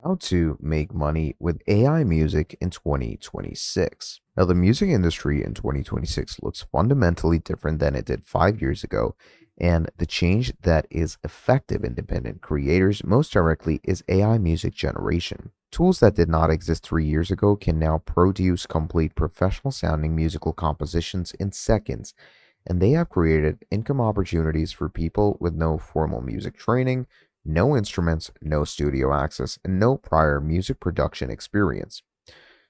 how to make money with AI music in 2026. Now, the music industry in 2026 looks fundamentally different than it did 5 years ago, and the change that is effective independent creators most directly is AI music generation. Tools that did not exist 3 years ago can now produce complete professional sounding musical compositions in seconds, and they have created income opportunities for people with no formal music training, no instruments, no studio access, and no prior music production experience.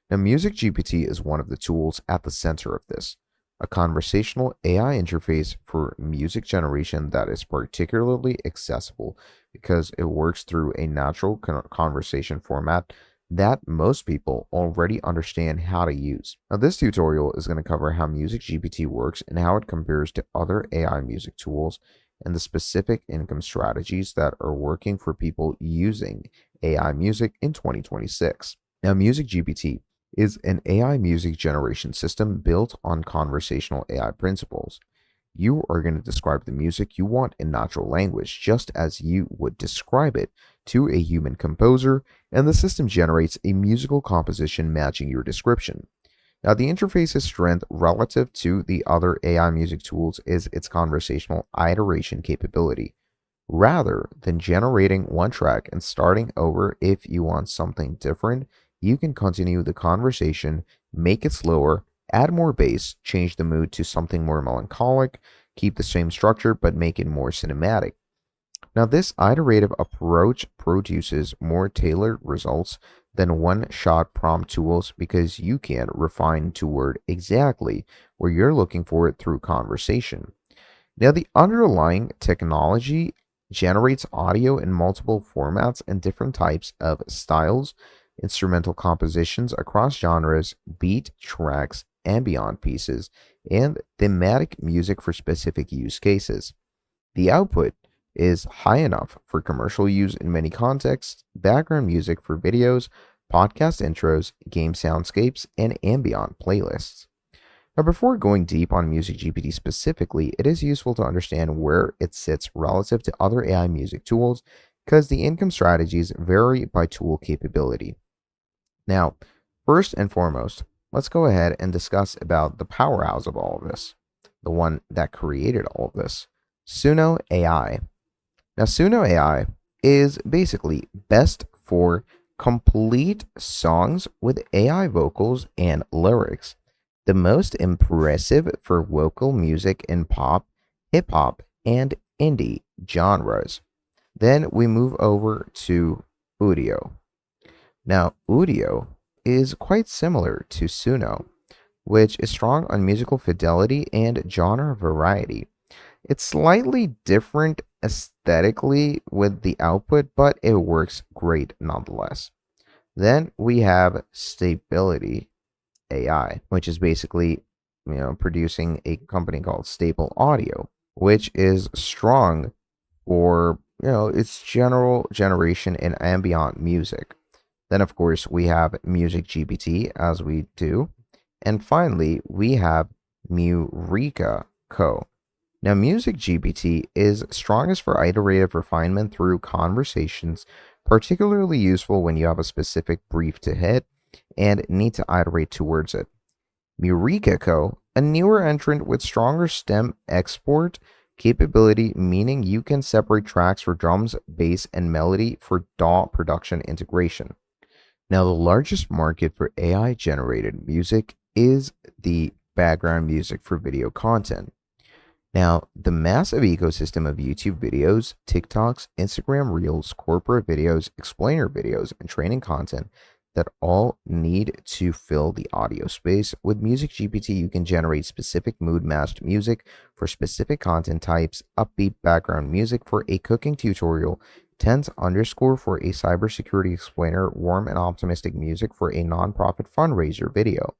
Now, MusicGPT is one of the tools at the center of this, a conversational AI interface for music generation that is particularly accessible because it works through a natural conversation format that most people already understand how to use. Now, this tutorial is going to cover how MusicGPT works and how it compares to other AI music tools and the specific income strategies that are working for people using AI music in 2026. Now, MusicGPT is an AI music generation system built on conversational AI principles. You are going to describe the music you want in natural language, just as you would describe it to a human composer, and the system generates a musical composition matching your description. Now, the interface's strength relative to the other AI music tools is its conversational iteration capability. Rather than generating one track and starting over if you want something different, you can continue the conversation, make it slower, add more bass, change the mood to something more melancholic, keep the same structure but make it more cinematic. Now, this iterative approach produces more tailored results than one-shot prompt tools because you can refine to word exactly where you're looking for it through conversation. Now, the underlying technology generates audio in multiple formats and different types of styles, instrumental compositions across genres, beat tracks, ambient pieces, and thematic music for specific use cases. The output is high enough for commercial use in many contexts, background music for videos, podcast intros, game soundscapes, and ambient playlists. Now, before going deep on MusicGPT specifically, it is useful to understand where it sits relative to other AI music tools because the income strategies vary by tool capability. Now, first and foremost, let's go ahead and discuss about the powerhouse of all of this, the one that created all of this, Suno AI. Now, Suno AI is basically best for complete songs with AI vocals and lyrics, the most impressive for vocal music in pop, hip hop, and indie genres. Then we move over to udio. Now, udio is quite similar to suno, which is strong on musical fidelity and genre variety. It's slightly different aesthetically with the output, but it works great nonetheless. Then we have stability AI, which is basically, producing a company called Stable Audio, which is strong for, its general generation in ambient music. Then, of course, we have MusicGPT, as we do. And finally, we have Mureka Co. Now, MusicGPT is strongest for iterative refinement through conversations, particularly useful when you have a specific brief to hit and need to iterate towards it. Mureka Co., a newer entrant with stronger stem export capability, meaning you can separate tracks for drums, bass, and melody for DAW production integration. Now, the largest market for AI generated music is the background music for video content. Now, the massive ecosystem of YouTube videos, TikToks, Instagram Reels, corporate videos, explainer videos, and training content that all need to fill the audio space. With MusicGPT, you can generate specific mood-matched music for specific content types, upbeat background music for a cooking tutorial, tense underscore for a cybersecurity explainer, warm and optimistic music for a nonprofit fundraiser video.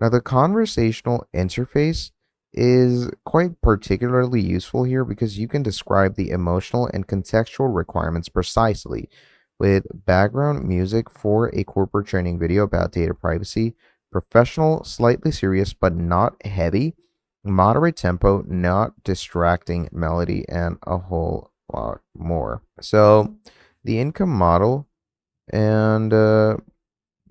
Now, the conversational interface is quite particularly useful here because you can describe the emotional and contextual requirements precisely. With background music for a corporate training video about data privacy, professional, slightly serious but not heavy, moderate tempo, not distracting melody, and a whole lot more. So, the income model And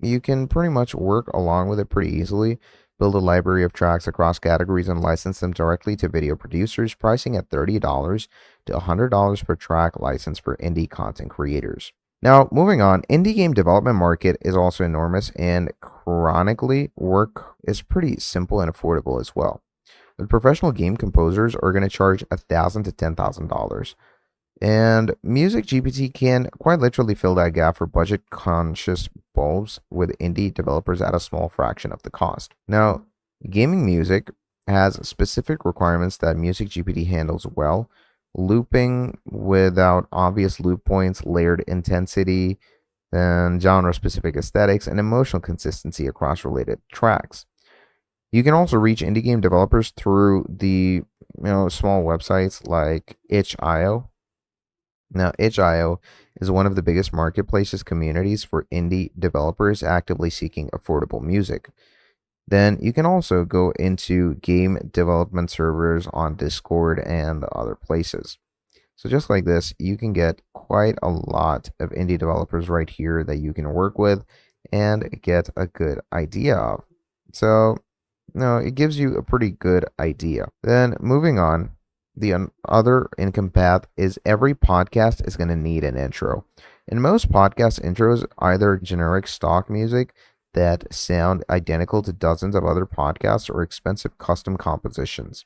you can pretty much work along with it pretty easily. Build a library of tracks across categories and license them directly to video producers, pricing at $30 to $100 per track license for indie content creators. Now, moving on, indie game development market is also enormous, and chronically work is pretty simple and affordable as well. The professional game composers are going to charge $1,000 to $10,000. And MusicGPT can quite literally fill that gap for budget conscious bulbs with indie developers at a small fraction of the cost. Now, gaming music has specific requirements that MusicGPT handles well: looping without obvious loop points, layered intensity, and genre specific aesthetics, and emotional consistency across related tracks. You can also reach indie game developers through the small websites like itch.io. Now, itch.io is one of the biggest marketplaces communities for indie developers actively seeking affordable music. Then you can also go into game development servers on Discord and other places. So just like this, you can get quite a lot of indie developers right here that you can work with and get a good idea of. So, it gives you a pretty good idea. Then moving on, the other income path is every podcast is going to need an intro. In most podcast intros, either generic stock music that sound identical to dozens of other podcasts or expensive custom compositions.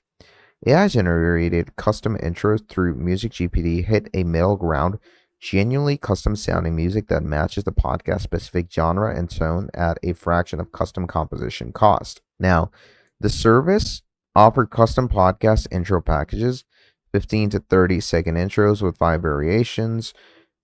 AI generated custom intros through MusicGPT hit a middle ground, genuinely custom sounding music that matches the podcast specific genre and tone at a fraction of custom composition cost. Now, the service offered custom podcast intro packages, 15 to 30-second intros with 5 variations,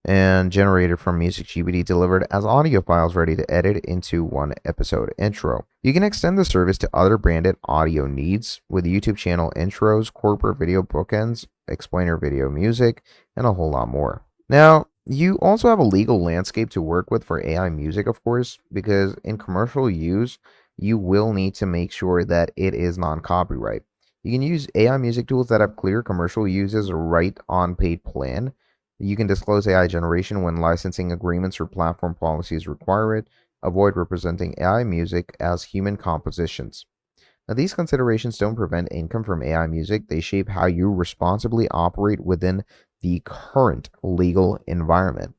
and generated from MusicGPT, delivered as audio files ready to edit into one episode intro. You can extend the service to other branded audio needs with YouTube channel intros, corporate video bookends, explainer video music, and a whole lot more. Now, you also have a legal landscape to work with for AI music, of course, because in commercial use, you will need to make sure that it is non-copyright. You can use AI music tools that have clear commercial uses right on paid plan. You can disclose AI generation when licensing agreements or platform policies require it. Avoid representing AI music as human compositions. Now, these considerations don't prevent income from AI music. They shape how you responsibly operate within the current legal environment.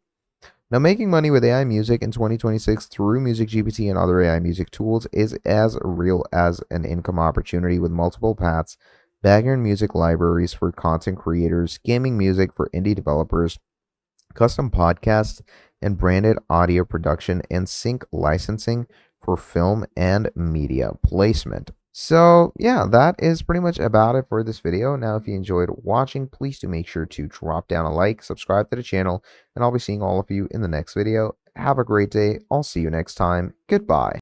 Now, making money with AI music in 2026 through MusicGPT and other AI music tools is as real as an income opportunity with multiple paths: background music libraries for content creators, gaming music for indie developers, custom podcasts and branded audio production, and sync licensing for film and media placement. So yeah, that is pretty much about it for this video. Now, if you enjoyed watching, please do make sure to drop down a like, subscribe to the channel, and I'll be seeing all of you in the next video. Have a great day. I'll see you next time. Goodbye.